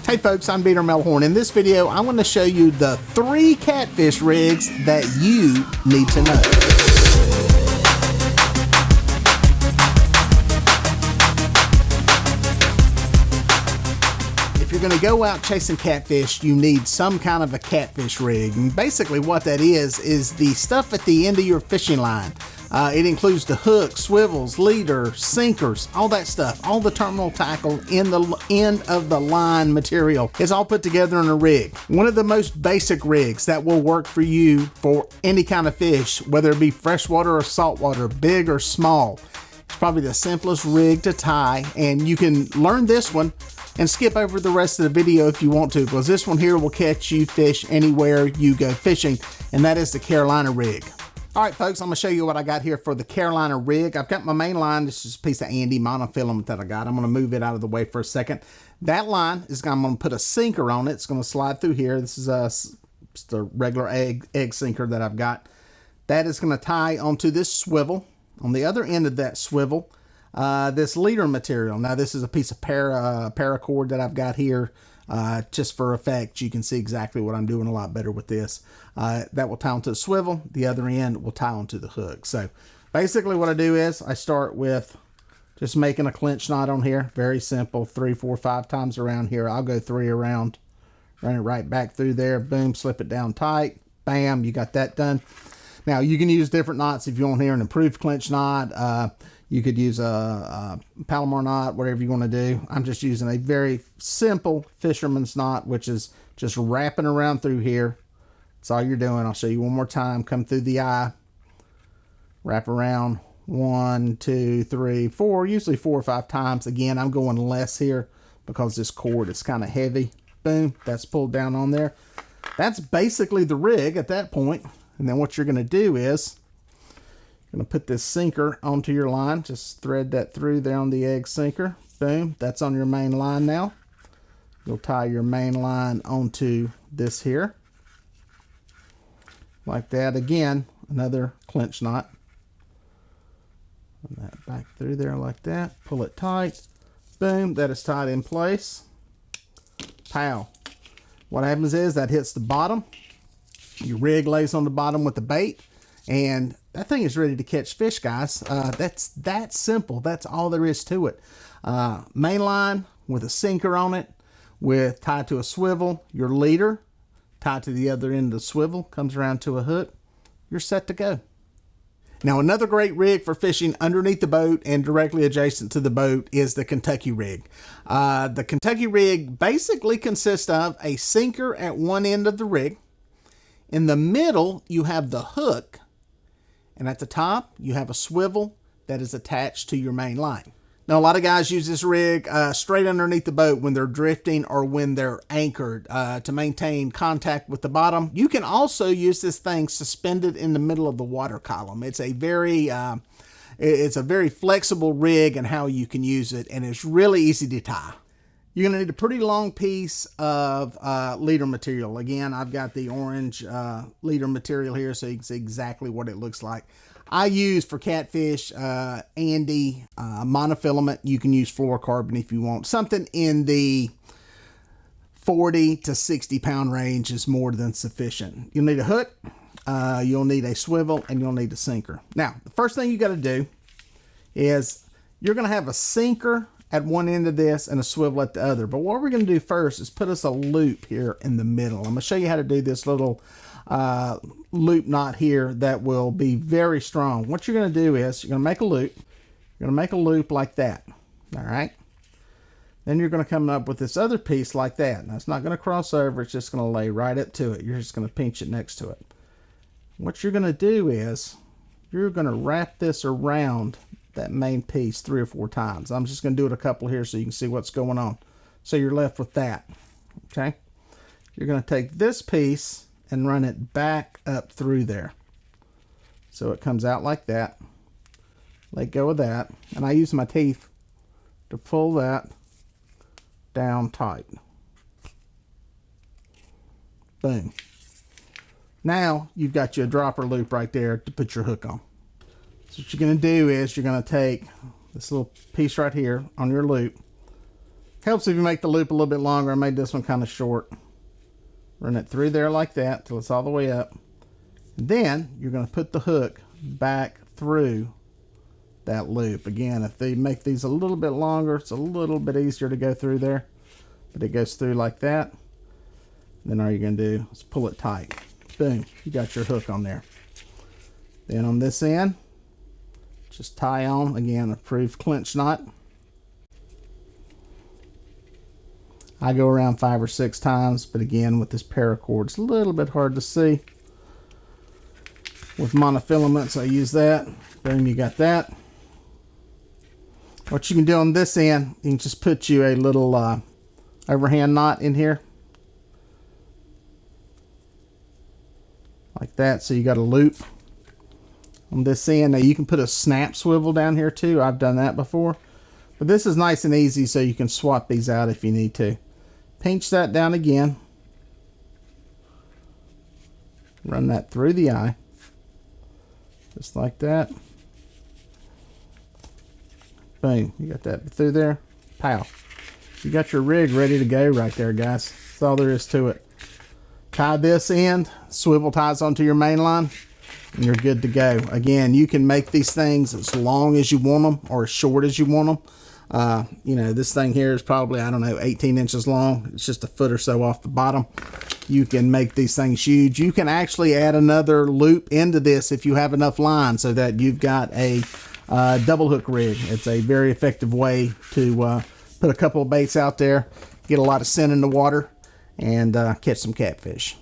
Hey folks, I'm Beater Melhorn. In this video, I want to show you the 3 catfish rigs that you need to know. If you're going to go out chasing catfish, you need some kind of a catfish rig. And basically what that is the stuff at the end of your fishing line. It includes the hook, swivels, leader, sinkers, all that stuff, all the terminal tackle in the end of the line material is all put together in a rig. One of the most basic rigs that will work for you for any kind of fish, whether it be freshwater or saltwater, big or small. It's probably the simplest rig to tie, and you can learn this one and skip over the rest of the video if you want to, because this one here will catch you fish anywhere you go fishing, and that is the Carolina rig. All right, folks, I'm gonna show you what I got here for the Carolina rig. I've got my main line. This is a piece of Andy monofilament that I got. I'm gonna move it out of the way for a second. That line is, I'm gonna put a sinker on it. It's gonna slide through here. This is just a regular egg sinker that I've got. That is gonna tie onto this swivel. On the other end of that swivel, this leader material. Now, this is a piece of paracord that I've got here. Just for effect, you can see exactly what I'm doing a lot better with this. That will tie onto the swivel. The other end will tie onto the hook. So basically what I do is I start with just making a clinch knot on here. Very simple. 3, 4, 5 times around here. I'll go 3 around. Run it right back through there. Boom, slip it down tight. Bam, you got that done. Now you can use different knots if you want here, an improved clinch knot. You could use a Palomar knot, whatever you want to do. I'm just using a very simple fisherman's knot, which is just wrapping around through here. That's all you're doing. I'll show you one more time. Come through the eye, wrap around 1, 2, 3, 4, usually 4 or 5 times. Again, I'm going less here because this cord is kind of heavy. Boom, that's pulled down on there. That's basically the rig at that point. And then what you're going to do is you're going to put this sinker onto your line. Just thread that through there on the egg sinker. Boom, that's on your main line now. You'll tie your main line onto this here. Like that. Again, another clinch knot. Put that back through there like that. Pull it tight. Boom, that is tied in place. Pow. What happens is that hits the bottom. Your rig lays on the bottom with the bait, and that thing is ready to catch fish, guys. That's that simple. That's all there is to it. Main line with a sinker on it, with tied to a swivel. Your leader tied to the other end of the swivel, comes around to a hook. You're set to go. Now, another great rig for fishing underneath the boat and directly adjacent to the boat is the Kentucky rig. The Kentucky rig basically consists of a sinker at one end of the rig. In the middle, you have the hook, and at the top, you have a swivel that is attached to your main line. Now, a lot of guys use this rig straight underneath the boat when they're drifting or when they're anchored to maintain contact with the bottom. You can also use this thing suspended in the middle of the water column. It's a very flexible rig and how you can use it, and it's really easy to tie. You're going to need a pretty long piece of leader material. Again, I've got the orange leader material here so you can see exactly what it looks like. I use for catfish Andy monofilament. You can use fluorocarbon if you want. Something in the 40 to 60 pound range is more than sufficient. You'll need a hook, you'll need a swivel, and you'll need a sinker. Now, the first thing you got to do is you're going to have a sinker at one end of this and a swivel at the other. But what we're going to do first is put us a loop here in the middle. I'm going to show you how to do this little loop knot here that will be very strong. What you're going to do is you're going to make a loop. You're going to make a loop like that. All right. Then you're going to come up with this other piece like that. Now, it's not going to cross over. It's just going to lay right up to it. You're just going to pinch it next to it. What you're going to do is you're going to wrap this around that main piece 3 or 4 times. I'm just going to do it a couple here so you can see what's going on. So you're left with that. Okay. You're going to take this piece and run it back up through there. So it comes out like that. Let go of that. And I use my teeth to pull that down tight. Boom. Now you've got your dropper loop right there to put your hook on. So what you're going to do is you're going to take this little piece right here on your loop, Helps if you make the loop a little bit longer. I made this one kind of short. Run it through there like that till it's all the way up. And then you're going to put the hook back through that loop. Again, if they make these a little bit longer, it's a little bit easier to go through there. But it goes through like that. Then all you're going to do is pull it tight. Boom, you got your hook on there. Then on this end, just tie on, again, approved clinch knot. I go around 5 or 6 times, but again, with this paracord, it's a little bit hard to see. With monofilaments, I use that. Boom, you got that. What you can do on this end, you can just put you a little overhand knot in here. Like that, so you got a loop on this end. Now you can put a snap swivel down here too. I've done that before. But this is nice and easy, so you can swap these out if you need to. Pinch that down again. Run that through the eye. Just like that. Boom. You got that through there. Pow. You got your rig ready to go right there, guys. That's all there is to it. Tie this end, swivel ties onto your main line, and you're good to go. Again, you can make these things as long as you want them or as short as you want them. You know, this thing here is probably, I don't know, 18 inches long. It's just a foot or so off the bottom. You can make these things huge. You can actually add another loop into this if you have enough line so that you've got a double hook rig. It's a very effective way to put a couple of baits out there, get a lot of scent in the water, and catch some catfish.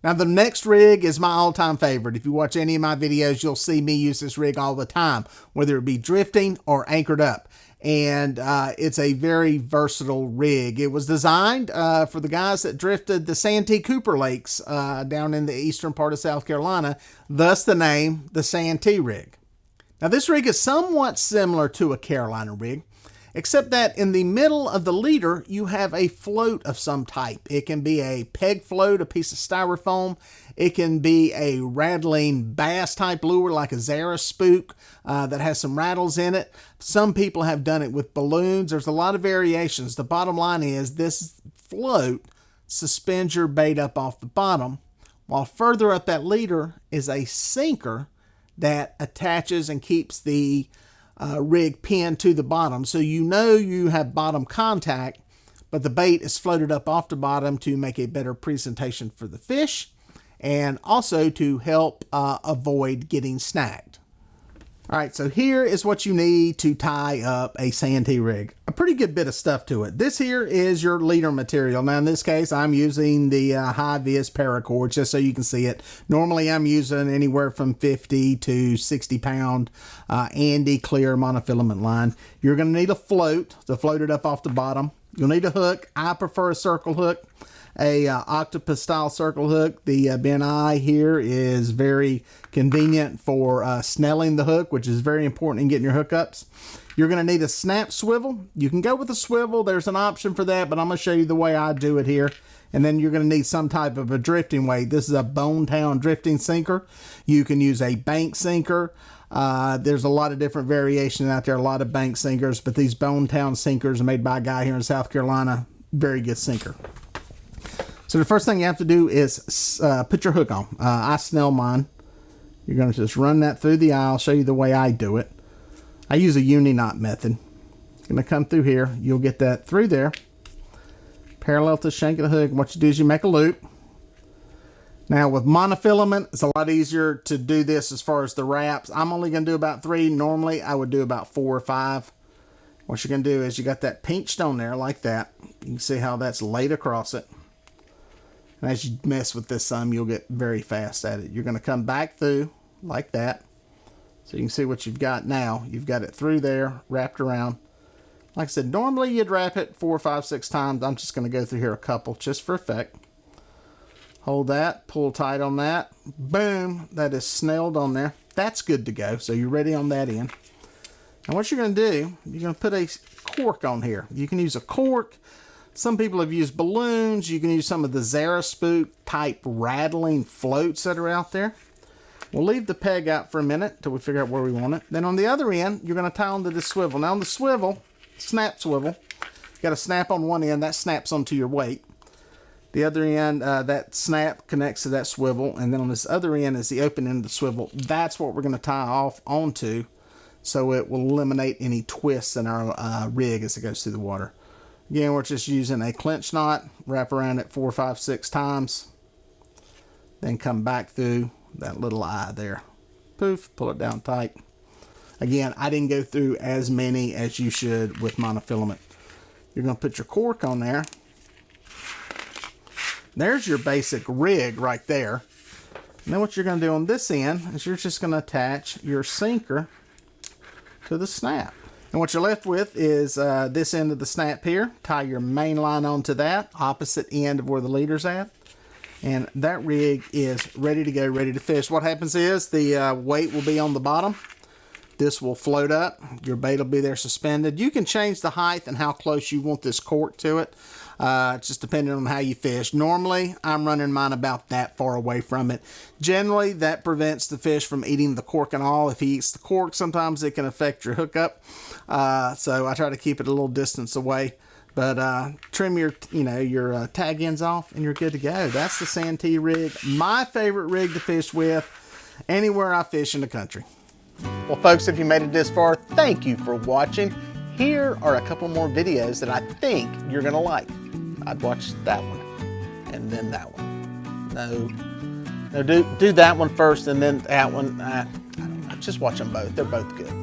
Now the next rig is my all-time favorite. If you watch any of my videos, you'll see me use this rig all the time, whether it be drifting or anchored up. And it's a very versatile rig. It was designed for the guys that drifted the Santee Cooper Lakes down in the eastern part of South Carolina, thus the name, the Santee rig. Now this rig is somewhat similar to a Carolina rig, except that in the middle of the leader, you have a float of some type. It can be a peg float, a piece of styrofoam. It can be a rattling bass type lure like a Zara spook that has some rattles in it. Some people have done it with balloons. There's a lot of variations. The bottom line is this float suspends your bait up off the bottom, while further up that leader is a sinker that attaches and keeps the rig pinned to the bottom, so you know you have bottom contact, but the bait is floated up off the bottom to make a better presentation for the fish and also to help avoid getting snagged. All right, so here is what you need to tie up a Santee rig. A pretty good bit of stuff to it. This here is your leader material. Now in this case, I'm using the high-vis paracord just so you can see it. Normally I'm using anywhere from 50 to 60 pound Andy clear monofilament line. You're gonna need a float to float it up off the bottom. You'll need a hook. I prefer a circle hook, a octopus style circle hook. The Ben I here is very convenient for snelling the hook, which is very important in getting your hookups. You're going to need a snap swivel. You can go with a swivel. There's an option for that, but I'm going to show you the way I do it here. And then you're going to need some type of a drifting weight. This is a Bone Town drifting sinker. You can use a bank sinker. There's a lot of different variations out there, a lot of bank sinkers, but these Bone Town sinkers are made by a guy here in South Carolina. Very good sinker. So the first thing you have to do is put your hook on. I snell mine. You're going to just run that through the eye. I'll show you the way I do it. I use a uni knot method. Going to come through here. You'll get that through there, parallel to the shank of the hook. What you do is you make a loop. Now with monofilament, it's a lot easier to do this as far as the wraps. I'm only going to do about 3. Normally I would do about 4 or 5. What you're going to do is you got that pinched on there like that. You can see how that's laid across it. And as you mess with this some, you'll get very fast at it. You're going to come back through like that. So you can see what you've got now. You've got it through there, wrapped around. Like I said, normally you'd wrap it 4, 5, 6 times. I'm just going to go through here a couple just for effect. Hold that, pull tight on that. Boom, that is snelled on there. That's good to go. So you're ready on that end. And what you're going to do, you're going to put a cork on here. You can use a cork. Some people have used balloons. You can use some of the Zara spook type rattling floats that are out there. We'll leave the peg out for a minute until we figure out where we want it. Then on the other end, you're going to tie onto the swivel. Now on the swivel, snap swivel, got a snap on one end, that snaps onto your weight. The other end, that snap connects to that swivel, and then on this other end is the open end of the swivel. That's what we're going to tie off onto, so it will eliminate any twists in our rig as it goes through the water. Again, we're just using a clinch knot, wrap around it 4, 5, 6 times, then come back through that little eye there. Poof, pull it down tight. Again, I didn't go through as many as you should with monofilament. You're going to put your cork on there. There's your basic rig right there. And then what you're going to do on this end is you're just going to attach your sinker to the snap. And what you're left with is this end of the snap here. Tie your main line onto that, opposite end of where the leader's at. And that rig is ready to go, ready to fish. What happens is the weight will be on the bottom. This will float up. Your bait will be there suspended. You can change the height and how close you want this cork to it. Just depending on how you fish. Normally, I'm running mine about that far away from it. Generally, that prevents the fish from eating the cork and all. If he eats the cork, sometimes it can affect your hookup. So I try to keep it a little distance away. But trim your, your tag ends off and you're good to go. That's the Santee rig. My favorite rig to fish with anywhere I fish in the country. Well, folks, if you made it this far, thank you for watching. Here are a couple more videos that I think you're going to like. I'd watch that one and then that one. No, do that one first and then that one. I don't know. Just watch them both. They're both good.